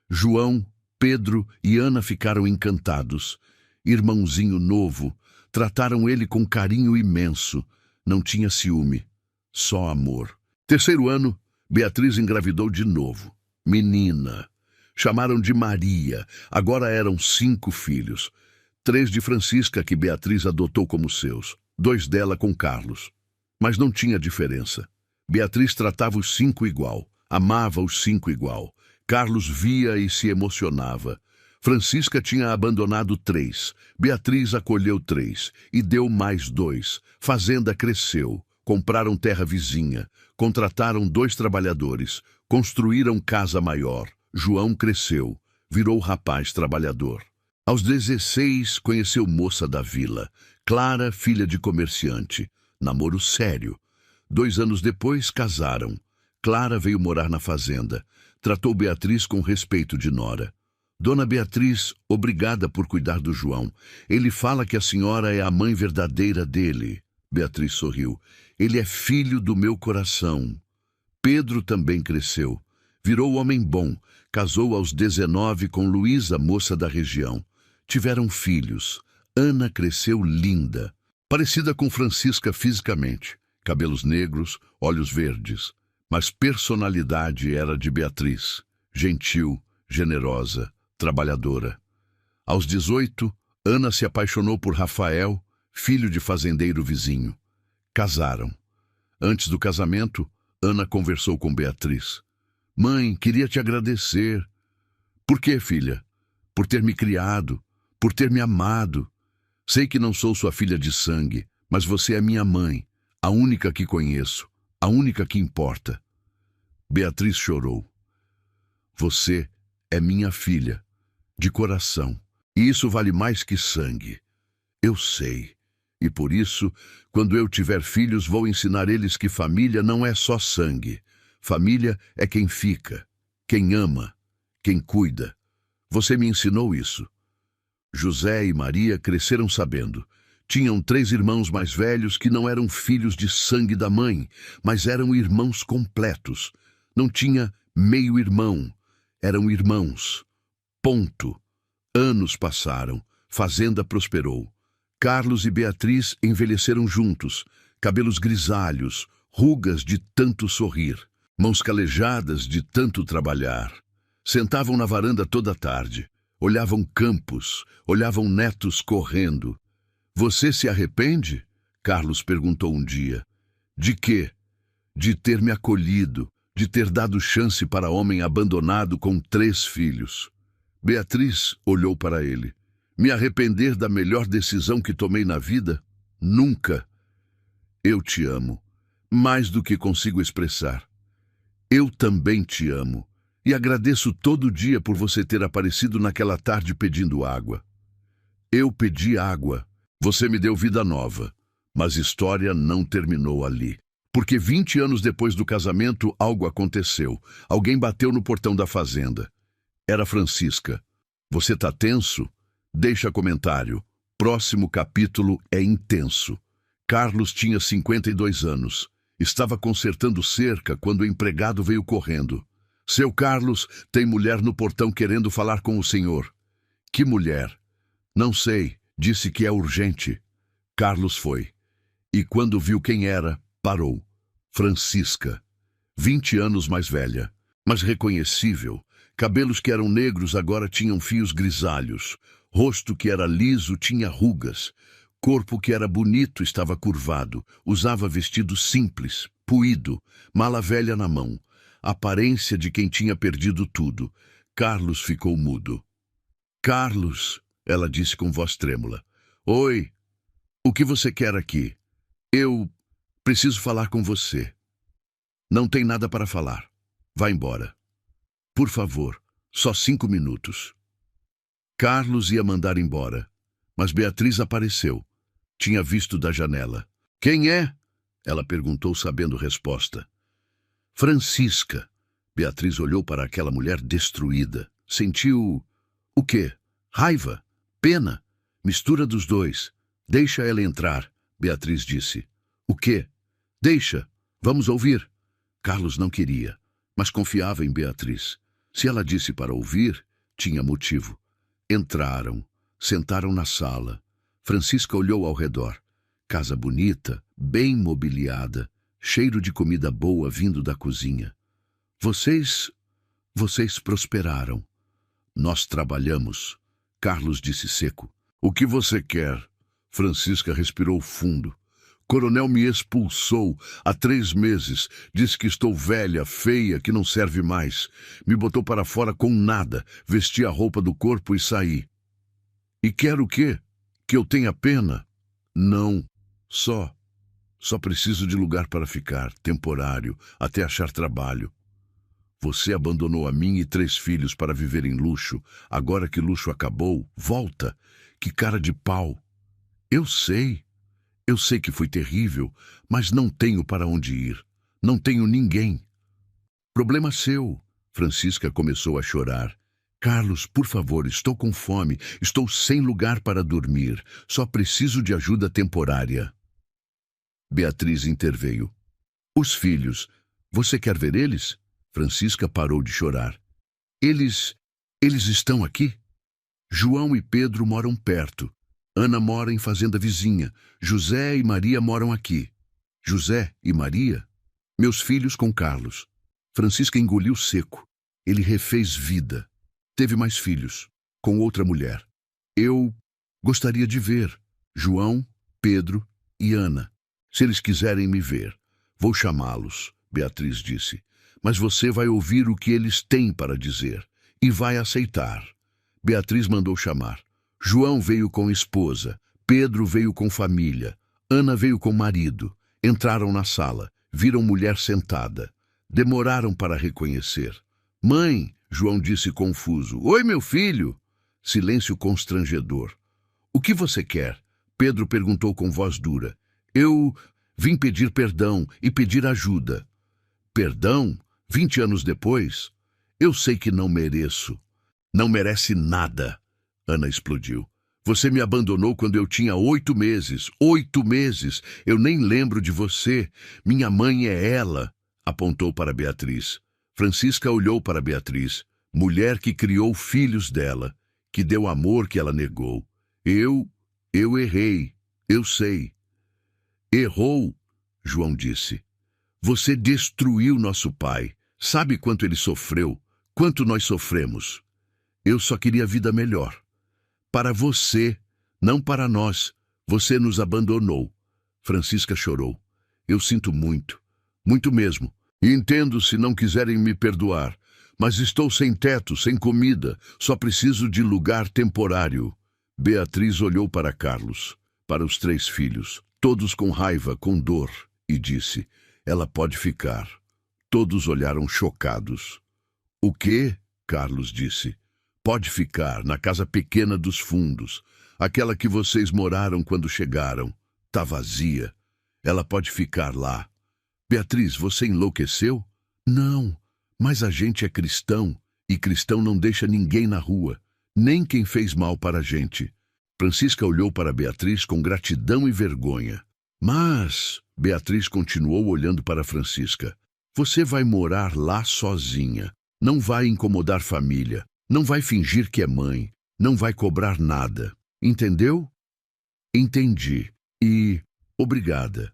Speaker 1: João, Pedro e Ana ficaram encantados. Irmãozinho novo. Trataram ele com carinho imenso. Não tinha ciúme, só amor. Terceiro ano, Beatriz engravidou de novo. Menina. Chamaram de Maria. Agora eram 5 filhos. 3 de Francisca, que Beatriz adotou como seus. 2 dela com Carlos. Mas não tinha diferença. Beatriz tratava os 5 igual. Amava os 5 igual. Carlos via e se emocionava. Francisca tinha abandonado 3. Beatriz acolheu 3 e deu mais 2. Fazenda cresceu. Compraram terra vizinha. Contrataram 2 trabalhadores. Construíram casa maior. João cresceu. Virou rapaz trabalhador. Aos 16, conheceu moça da vila. Clara, filha de comerciante. Namoro sério. 2 anos depois, casaram. Clara veio morar na fazenda. Tratou Beatriz com respeito de nora. Dona Beatriz, obrigada por cuidar do João. Ele fala que a senhora é a mãe verdadeira dele. Beatriz sorriu. Ele é filho do meu coração. Pedro também cresceu. Virou homem bom. Casou aos 19 com Luísa, moça da região. Tiveram filhos. Ana cresceu linda. Parecida com Francisca fisicamente. Cabelos negros, olhos verdes. Mas personalidade era de Beatriz. Gentil, generosa, trabalhadora. Aos 18, Ana se apaixonou por Rafael, filho de fazendeiro vizinho. Casaram. Antes do casamento, Ana conversou com Beatriz. Mãe, queria te agradecer. Por quê, filha? Por ter me criado, por ter me amado. Sei que não sou sua filha de sangue, mas você é minha mãe, a única que conheço, a única que importa. Beatriz chorou. Você é minha filha, de coração, e isso vale mais que sangue. Eu sei, e por isso, quando eu tiver filhos, vou ensinar eles que família não é só sangue. Família é quem fica, quem ama, quem cuida. Você me ensinou isso. José e Maria cresceram sabendo. Tinham 3 irmãos mais velhos que não eram filhos de sangue da mãe, mas eram irmãos completos. Não tinha meio-irmão, eram irmãos. Ponto. Anos passaram, fazenda prosperou. Carlos e Beatriz envelheceram juntos, cabelos grisalhos, rugas de tanto sorrir, mãos calejadas de tanto trabalhar. Sentavam na varanda toda a tarde, olhavam campos, olhavam netos correndo. Você se arrepende? Carlos perguntou um dia. De quê? De ter me acolhido, de ter dado chance para homem abandonado com 3 filhos. Beatriz olhou para ele. Me arrepender da melhor decisão que tomei na vida? Nunca. Eu te amo, mais do que consigo expressar. Eu também te amo, e agradeço todo dia por você ter aparecido naquela tarde pedindo água. Eu pedi água, você me deu vida nova, mas história não terminou ali. Porque 20 anos depois do casamento, algo aconteceu. Alguém bateu no portão da fazenda. Era Francisca. Você tá tenso? Deixa comentário. Próximo capítulo é intenso. Carlos tinha 52 anos. Estava consertando cerca quando o empregado veio correndo. Seu Carlos, tem mulher no portão querendo falar com o senhor. Que mulher? Não sei. Disse que é urgente. Carlos foi. E quando viu quem era, parou. Francisca. 20 anos mais velha, mas reconhecível. Cabelos que eram negros agora tinham fios grisalhos. Rosto que era liso tinha rugas. Corpo que era bonito estava curvado. Usava vestido simples. puído, mala velha na mão, a aparência de quem tinha perdido tudo. Carlos ficou mudo. Carlos, ela disse com voz trêmula. Oi, o que você quer aqui? Eu preciso falar com você. Não tem nada para falar. Vá embora. Por favor, só 5 minutos. Carlos ia mandar embora, mas Beatriz apareceu. Tinha visto da janela. Quem é? Ela perguntou, sabendo a resposta. Francisca. Beatriz olhou para aquela mulher destruída. Sentiu... o quê? Raiva? Pena? Mistura dos dois. Deixa ela entrar, Beatriz disse. O quê? Deixa. Vamos ouvir. Carlos não queria, mas confiava em Beatriz. Se ela disse para ouvir, tinha motivo. Entraram, sentaram na sala. Francisca olhou ao redor. Casa bonita, bem mobiliada, cheiro de comida boa vindo da cozinha. Vocês prosperaram. Nós trabalhamos, Carlos disse seco. O que você quer? Francisca respirou fundo. Coronel me expulsou há 3 meses. Disse que estou velha, feia, que não serve mais. Me botou para fora com nada. Vesti a roupa do corpo e saí. E quer o quê? Que eu tenha pena? Não. Só preciso de lugar para ficar, temporário, até achar trabalho. Você abandonou a mim e 3 filhos para viver em luxo. Agora que luxo acabou, volta. Que cara de pau. Eu sei que foi terrível, mas não tenho para onde ir. Não tenho ninguém. Problema seu. Francisca começou a chorar. Carlos, por favor, estou com fome. Estou sem lugar para dormir. Só preciso de ajuda temporária. Beatriz interveio. Os filhos. Você quer ver eles? Francisca parou de chorar. Eles estão aqui? João e Pedro moram perto. Ana mora em fazenda vizinha. José e Maria moram aqui. José e Maria? Meus filhos com Carlos. Francisca engoliu seco. Ele refez vida. Teve mais filhos, com outra mulher. Eu gostaria de ver João, Pedro e Ana. Se eles quiserem me ver, vou chamá-los, Beatriz disse. Mas você vai ouvir o que eles têm para dizer e vai aceitar. Beatriz mandou chamar. João veio com esposa, Pedro veio com família, Ana veio com marido. Entraram na sala, viram mulher sentada. Demoraram para reconhecer. Mãe, João disse confuso. Oi, meu filho. Silêncio constrangedor. O que você quer? Pedro perguntou com voz dura. Eu vim pedir perdão e pedir ajuda. Perdão? 20 anos depois? Eu sei que não mereço. Não merece nada. Ana explodiu. Você me abandonou quando eu tinha 8 meses. 8 meses. Eu nem lembro de você. Minha mãe é ela. Apontou para Beatriz. Francisca olhou para Beatriz, mulher que criou filhos dela, que deu amor que ela negou. Eu errei. Eu sei. Errou, João disse. Você destruiu nosso pai. Sabe quanto ele sofreu? Quanto nós sofremos? Eu só queria vida melhor. Para você, não para nós. Você nos abandonou. Francisca chorou. Eu sinto muito. Muito mesmo. E entendo se não quiserem me perdoar. Mas estou sem teto, sem comida. Só preciso de lugar temporário. Beatriz olhou para Carlos, para os 3 filhos, todos com raiva, com dor, e disse, ela pode ficar. Todos olharam chocados. O quê? Carlos disse. Pode ficar na casa pequena dos fundos, aquela que vocês moraram quando chegaram. Tá vazia. Ela pode ficar lá. Beatriz, você enlouqueceu? Não, mas a gente é cristão, e cristão não deixa ninguém na rua, nem quem fez mal para a gente. Francisca olhou para Beatriz com gratidão e vergonha. Mas, Beatriz continuou olhando para Francisca, você vai morar lá sozinha, não vai incomodar família, não vai fingir que é mãe, não vai cobrar nada. Entendeu? Entendi. E obrigada.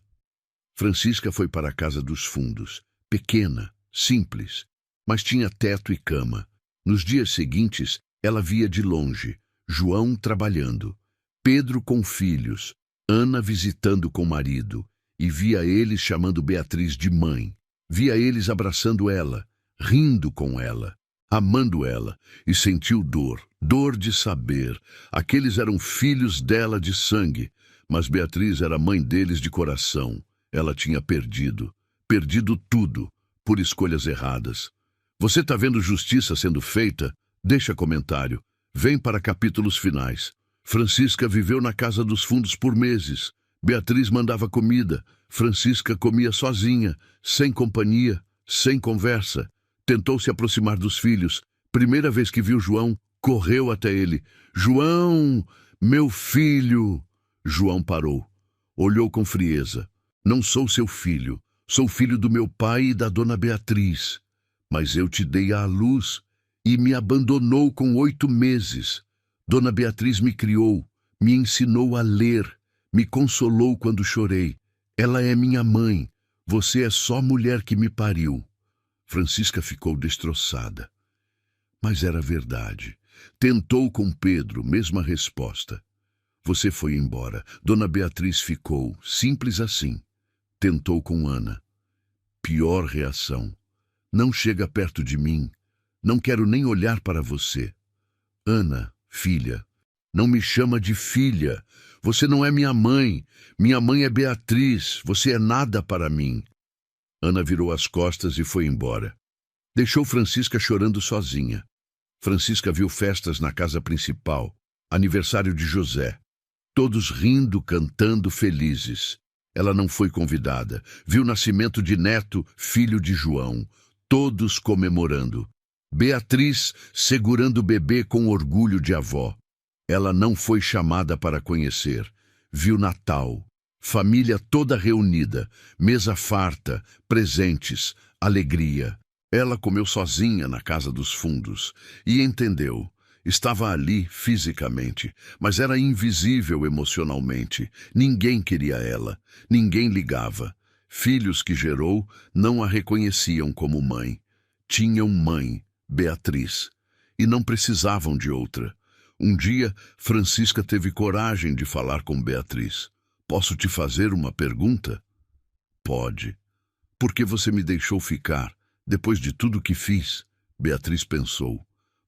Speaker 1: Francisca foi para a casa dos fundos, pequena, simples, mas tinha teto e cama. Nos dias seguintes, ela via de longe João trabalhando, Pedro com filhos, Ana visitando com marido, e via eles chamando Beatriz de mãe. Via eles abraçando ela, rindo com ela, amando ela, e sentiu dor de saber. Aqueles eram filhos dela de sangue, mas Beatriz era mãe deles de coração. Ela tinha perdido tudo, por escolhas erradas. Você está vendo justiça sendo feita? Deixa comentário. Vem para capítulos finais. Francisca viveu na casa dos fundos por meses. Beatriz mandava comida. Francisca comia sozinha, sem companhia, sem conversa. Tentou se aproximar dos filhos. Primeira vez que viu João, correu até ele. João, meu filho! João parou. Olhou com frieza. Não sou seu filho. Sou filho do meu pai e da dona Beatriz. Mas eu te dei à luz e me abandonou com 8 meses. Dona Beatriz me criou, me ensinou a ler, me consolou quando chorei. Ela é minha mãe. Você é só mulher que me pariu. Francisca ficou destroçada. Mas era verdade. Tentou com Pedro, mesma resposta. Você foi embora. Dona Beatriz ficou, simples assim. Tentou com Ana. Pior reação. Não chega perto de mim. Não quero nem olhar para você. Ana, filha, não me chama de filha. Você não é minha mãe. Minha mãe é Beatriz. Você é nada para mim. Ana virou as costas e foi embora. Deixou Francisca chorando sozinha. Francisca viu festas na casa principal, aniversário de José. Todos rindo, cantando, felizes. Ela não foi convidada. Viu o nascimento de neto, filho de João. Todos comemorando. Beatriz segurando o bebê com orgulho de avó. Ela não foi chamada para conhecer. Viu Natal. Família toda reunida. Mesa farta, presentes, alegria. Ela comeu sozinha na casa dos fundos. E entendeu. Estava ali fisicamente, mas era invisível emocionalmente. Ninguém queria ela. Ninguém ligava. Filhos que gerou não a reconheciam como mãe. Tinham mãe, Beatriz, e não precisavam de outra. Um dia, Francisca teve coragem de falar com Beatriz. Posso te fazer uma pergunta? Pode. Por que você me deixou ficar, depois de tudo que fiz? Beatriz pensou.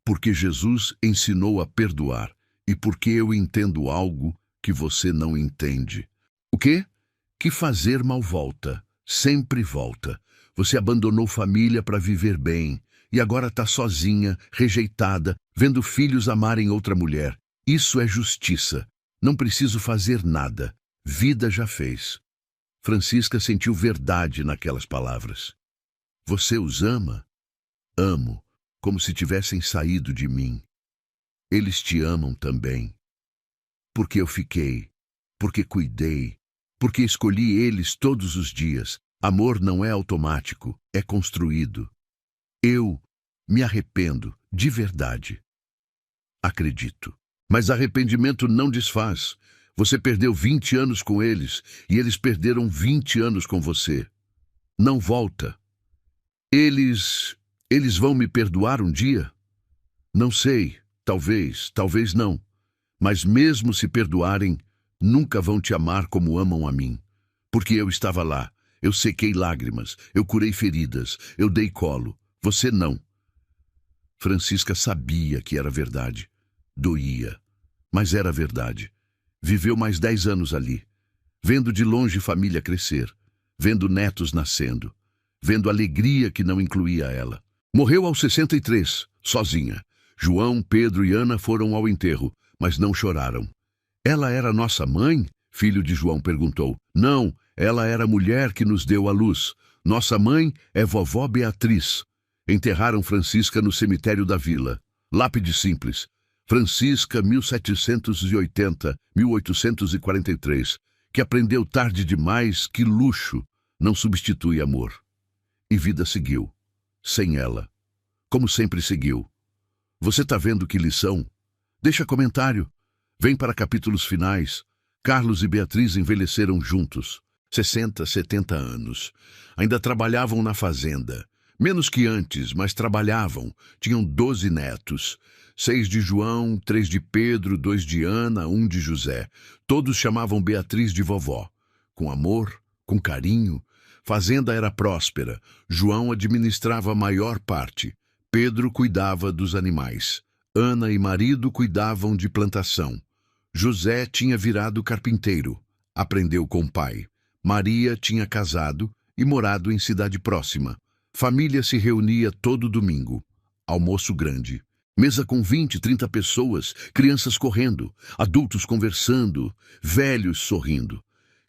Speaker 1: Porque Jesus ensinou a perdoar, e porque eu entendo algo que você não entende. O quê? Que fazer mal volta, sempre volta. Você abandonou família para viver bem, e agora está sozinha, rejeitada, vendo filhos amarem outra mulher. Isso é justiça. Não preciso fazer nada. Vida já fez. Francisca sentiu verdade naquelas palavras. Você os ama? Amo, como se tivessem saído de mim. Eles te amam também. Porque eu fiquei, porque cuidei, porque escolhi eles todos os dias. Amor não é automático, é construído. Eu me arrependo, de verdade. Acredito. Mas arrependimento não desfaz. Você perdeu 20 anos com eles, e eles perderam 20 anos com você. Não volta. Eles vão me perdoar um dia? Não sei, talvez não. Mas mesmo se perdoarem, nunca vão te amar como amam a mim. Porque eu estava lá, eu sequei lágrimas, eu curei feridas, eu dei colo. Você não. Francisca sabia que era verdade. Doía, mas era verdade. Viveu mais 10 anos ali, vendo de longe família crescer, vendo netos nascendo, vendo alegria que não incluía ela. Morreu aos 63, sozinha. João, Pedro e Ana foram ao enterro, mas não choraram. Ela era nossa mãe? Filho de João perguntou. Não, ela era a mulher que nos deu a luz. Nossa mãe é vovó Beatriz. Enterraram Francisca no cemitério da vila. Lápide simples. Francisca, 1780-1843, que aprendeu tarde demais que luxo não substitui amor. E vida seguiu, sem ela, como sempre seguiu. Você tá vendo que lição? Deixa comentário. Vem para capítulos finais. Carlos e Beatriz envelheceram juntos, 60, 70 anos. Ainda trabalhavam na fazenda. Menos que antes, mas trabalhavam. Tinham 12 netos. 6 de João, 3 de Pedro, 2 de Ana, 1 de José. Todos chamavam Beatriz de vovó. Com amor, com carinho. Fazenda era próspera. João administrava a maior parte. Pedro cuidava dos animais. Ana e marido cuidavam de plantação. José tinha virado carpinteiro. Aprendeu com o pai. Maria tinha casado e morado em cidade próxima. Família se reunia todo domingo. Almoço grande. Mesa com 20, 30 pessoas, crianças correndo, adultos conversando, velhos sorrindo.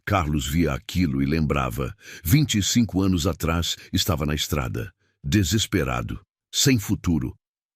Speaker 1: Carlos via aquilo e lembrava. 25 anos atrás estava na estrada, desesperado, sem futuro.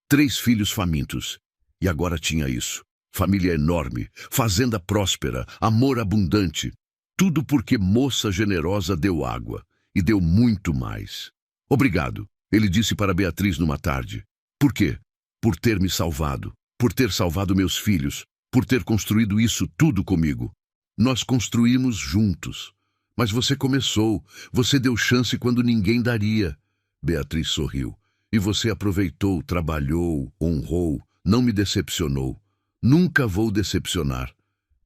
Speaker 1: 3 filhos famintos. E agora tinha isso. Família enorme, fazenda próspera, amor abundante. Tudo porque moça generosa deu água. E deu muito mais. Obrigado, ele disse para Beatriz numa tarde. Por quê? Por ter me salvado, por ter salvado meus filhos, por ter construído isso tudo comigo. Nós construímos juntos. Mas você começou, você deu chance quando ninguém daria. Beatriz sorriu. E você aproveitou, trabalhou, honrou, não me decepcionou. Nunca vou decepcionar.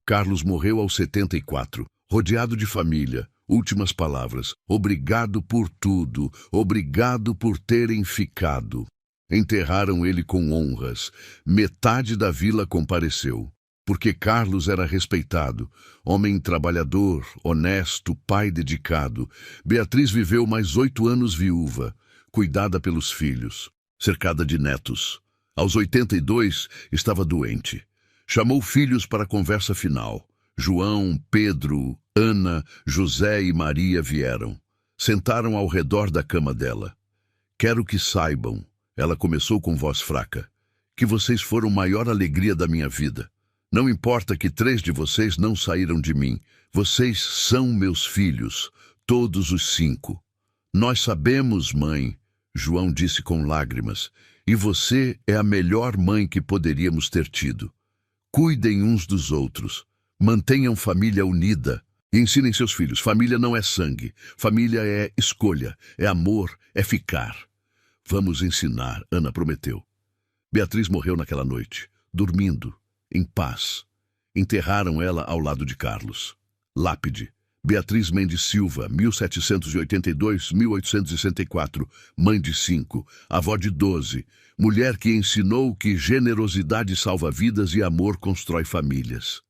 Speaker 1: Carlos morreu aos 74, rodeado de família. Últimas palavras. Obrigado por tudo, obrigado por terem ficado. Enterraram ele com honras. Metade da vila compareceu. Porque Carlos era respeitado, homem trabalhador, honesto, pai dedicado. Beatriz viveu mais 8 anos viúva, cuidada pelos filhos, cercada de netos. Aos 82, estava doente. Chamou filhos para a conversa final. João, Pedro, Ana, José e Maria vieram. Sentaram ao redor da cama dela. Quero que saibam, ela começou com voz fraca, que vocês foram a maior alegria da minha vida. Não importa que 3 de vocês não saíram de mim. Vocês são meus filhos, todos os 5. Nós sabemos, mãe, João disse com lágrimas, e você é a melhor mãe que poderíamos ter tido. Cuidem uns dos outros, mantenham família unida e ensinem seus filhos. Família não é sangue, família é escolha, é amor, é ficar. Vamos ensinar, Ana prometeu. Beatriz morreu naquela noite, dormindo, em paz. Enterraram ela ao lado de Carlos. Lápide. Beatriz Mendes Silva, 1782-1864, mãe de 5, avó de 12, mulher que ensinou que generosidade salva vidas e amor constrói famílias.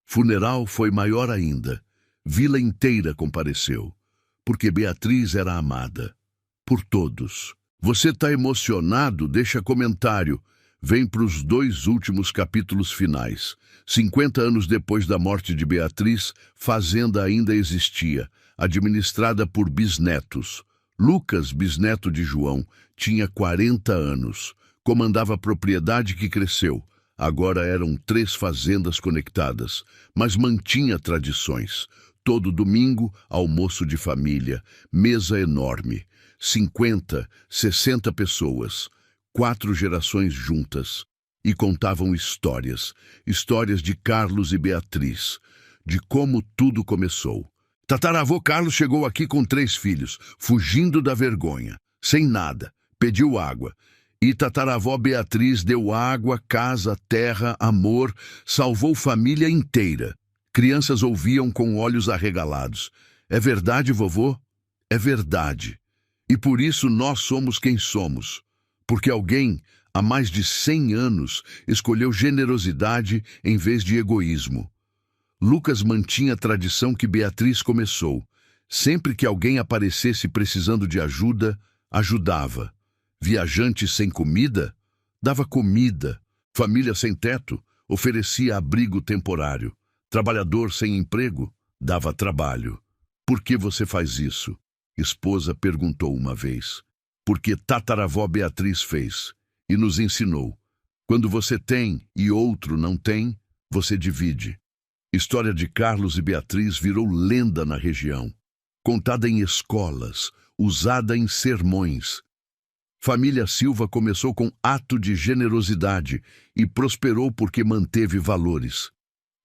Speaker 1: Funeral foi maior ainda. Vila inteira compareceu, porque Beatriz era amada. Por todos. Você está emocionado? Deixa comentário. Vem para os 2 últimos capítulos finais. 50 anos depois da morte de Beatriz, fazenda ainda existia, administrada por bisnetos. Lucas, bisneto de João, tinha 40 anos. Comandava a propriedade que cresceu. Agora eram 3 fazendas conectadas, mas mantinha tradições. Todo domingo, almoço de família, mesa enorme. 50, 60 pessoas. 4 gerações juntas, e contavam histórias de Carlos e Beatriz, de como tudo começou. Tataravô Carlos chegou aqui com 3 filhos, fugindo da vergonha, sem nada, pediu água. E tataravó Beatriz deu água, casa, terra, amor, salvou família inteira. Crianças ouviam com olhos arregalados. É verdade, vovô? É verdade. E por isso nós somos quem somos. Porque alguém, há mais de 100 anos, escolheu generosidade em vez de egoísmo. Lucas mantinha a tradição que Beatriz começou. Sempre que alguém aparecesse precisando de ajuda, ajudava. Viajante sem comida, dava comida. Família sem teto, oferecia abrigo temporário. Trabalhador sem emprego, dava trabalho. Por que você faz isso? Esposa perguntou uma vez. Porque tataravó Beatriz fez e nos ensinou. Quando você tem e outro não tem, você divide. História de Carlos e Beatriz virou lenda na região. Contada em escolas, usada em sermões. Família Silva começou com ato de generosidade e prosperou porque manteve valores.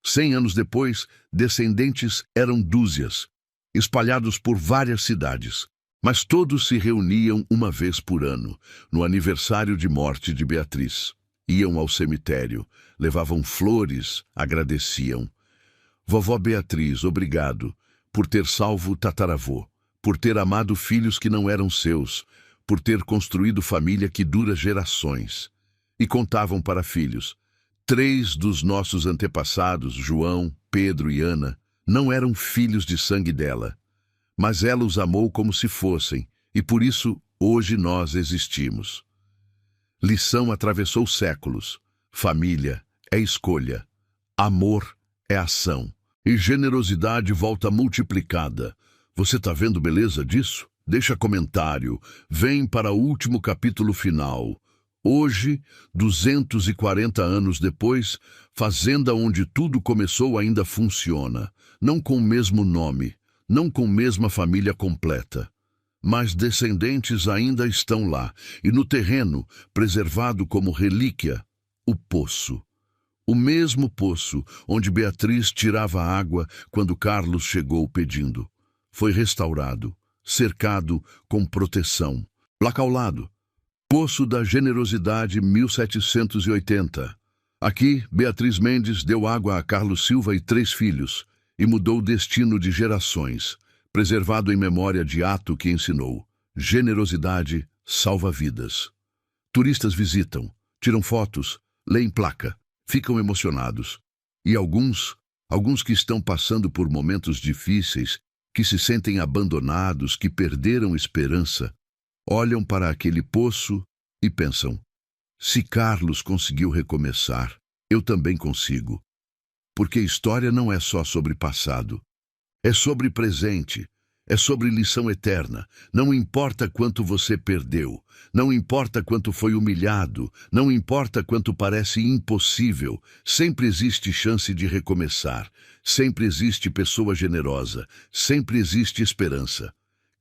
Speaker 1: 100 anos depois, descendentes eram dúzias, espalhados por várias cidades. Mas todos se reuniam uma vez por ano, no aniversário de morte de Beatriz. Iam ao cemitério, levavam flores, agradeciam. Vovó Beatriz, obrigado, por ter salvo o tataravô, por ter amado filhos que não eram seus, por ter construído família que dura gerações. E contavam para filhos: 3 dos nossos antepassados, João, Pedro e Ana, não eram filhos de sangue dela, mas ela os amou como se fossem, e por isso hoje nós existimos. Lição atravessou séculos. Família é escolha, amor é ação, e generosidade volta multiplicada. Você tá vendo beleza disso? Deixa comentário. Vem para o último capítulo final. Hoje, 240 anos depois, fazenda onde tudo começou ainda funciona. Não com o mesmo nome, não com a mesma família completa. Mas descendentes ainda estão lá, e no terreno, preservado como relíquia, o poço. O mesmo poço onde Beatriz tirava água quando Carlos chegou pedindo. Foi restaurado, cercado com proteção. Placa ao lado. Poço da Generosidade, 1780. Aqui, Beatriz Mendes deu água a Carlos Silva e 3 filhos, e mudou o destino de gerações, preservado em memória de ato que ensinou. Generosidade salva vidas. Turistas visitam, tiram fotos, leem placa, ficam emocionados. E alguns que estão passando por momentos difíceis, que se sentem abandonados, que perderam esperança, olham para aquele poço e pensam: se Carlos conseguiu recomeçar, eu também consigo. Porque história não é só sobre passado, é sobre presente, é sobre lição eterna. Não importa quanto você perdeu, não importa quanto foi humilhado, não importa quanto parece impossível, sempre existe chance de recomeçar, sempre existe pessoa generosa, sempre existe esperança.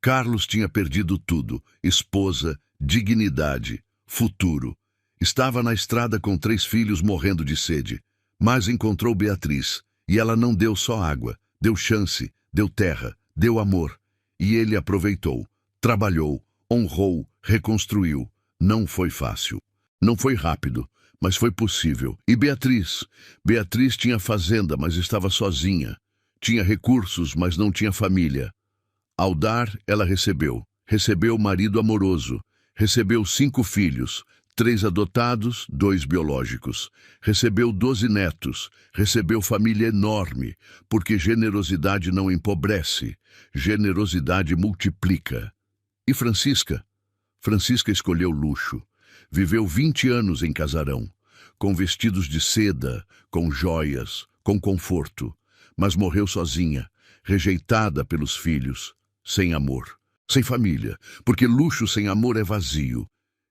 Speaker 1: Carlos tinha perdido tudo: esposa, dignidade, futuro. Estava na estrada com 3 filhos morrendo de sede, mas encontrou Beatriz, e ela não deu só água, deu chance, deu terra, deu amor. E ele aproveitou, trabalhou, honrou, reconstruiu. Não foi fácil, não foi rápido, mas foi possível. E Beatriz tinha fazenda, mas estava sozinha. Tinha recursos, mas não tinha família. Ao dar, ela recebeu marido amoroso, recebeu 5 filhos, 3 adotados, 2 biológicos, recebeu 12 netos, recebeu família enorme, porque generosidade não empobrece, generosidade multiplica. E Francisca escolheu luxo, viveu 20 anos em casarão, com vestidos de seda, com joias, com conforto, mas morreu sozinha, rejeitada pelos filhos, sem amor, sem família, porque luxo sem amor é vazio.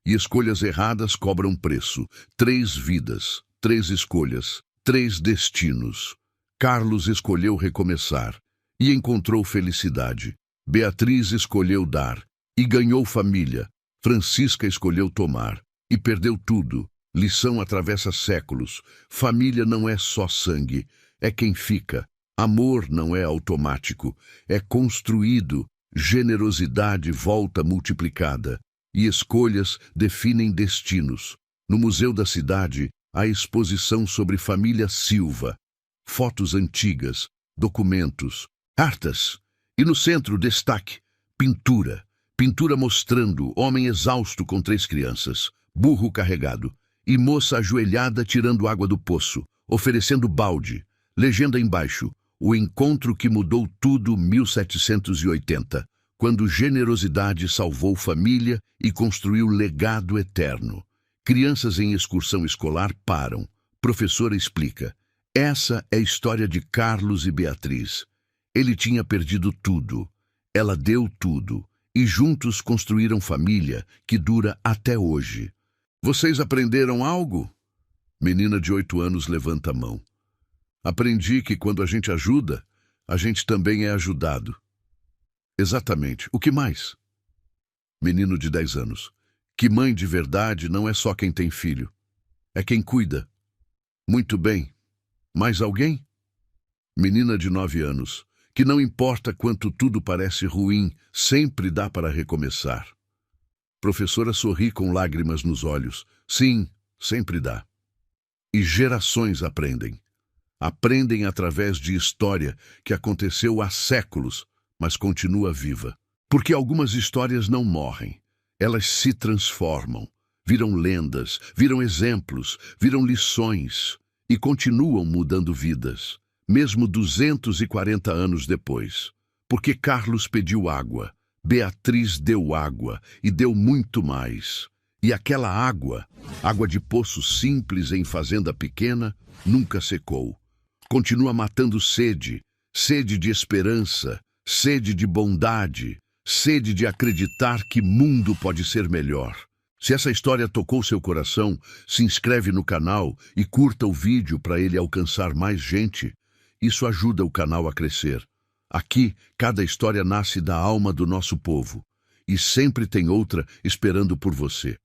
Speaker 1: E escolhas erradas cobram preço. 3 vidas, 3 escolhas, 3 destinos. Carlos escolheu recomeçar e encontrou felicidade. Beatriz escolheu dar e ganhou família. Francisca escolheu tomar e perdeu tudo. Lição atravessa séculos. Família não é só sangue, é quem fica. Amor não é automático, é construído. Generosidade volta multiplicada. E escolhas definem destinos. No Museu da Cidade, há exposição sobre família Silva, fotos antigas, documentos, cartas. E no centro, destaque: pintura. Pintura mostrando homem exausto com 3 crianças, burro carregado, e moça ajoelhada tirando água do poço, oferecendo balde. Legenda embaixo: o encontro que mudou tudo, 1780. Quando generosidade salvou família e construiu legado eterno. Crianças em excursão escolar param. Professora explica: essa é a história de Carlos e Beatriz. Ele tinha perdido tudo. Ela deu tudo. E juntos construíram família que dura até hoje. Vocês aprenderam algo? Menina de 8 anos levanta a mão. Aprendi que quando a gente ajuda, a gente também é ajudado. Exatamente. O que mais? Menino de 10 anos. Que mãe de verdade não é só quem tem filho. É quem cuida. Muito bem. Mais alguém? Menina de 9 anos. Que não importa quanto tudo parece ruim, sempre dá para recomeçar. Professora sorri com lágrimas nos olhos. Sim, sempre dá. E gerações aprendem. Aprendem através de história que aconteceu há séculos, mas continua viva. Porque algumas histórias não morrem, elas se transformam, viram lendas, viram exemplos, viram lições e continuam mudando vidas, mesmo 240 anos depois. Porque Carlos pediu água, Beatriz deu água e deu muito mais. E aquela água, água de poço simples em fazenda pequena, nunca secou. Continua matando sede, sede de esperança, sede de bondade, sede de acreditar que mundo pode ser melhor. Se essa história tocou seu coração, se inscreve no canal e curta o vídeo para ele alcançar mais gente. Isso ajuda o canal a crescer. Aqui, cada história nasce da alma do nosso povo. E sempre tem outra esperando por você.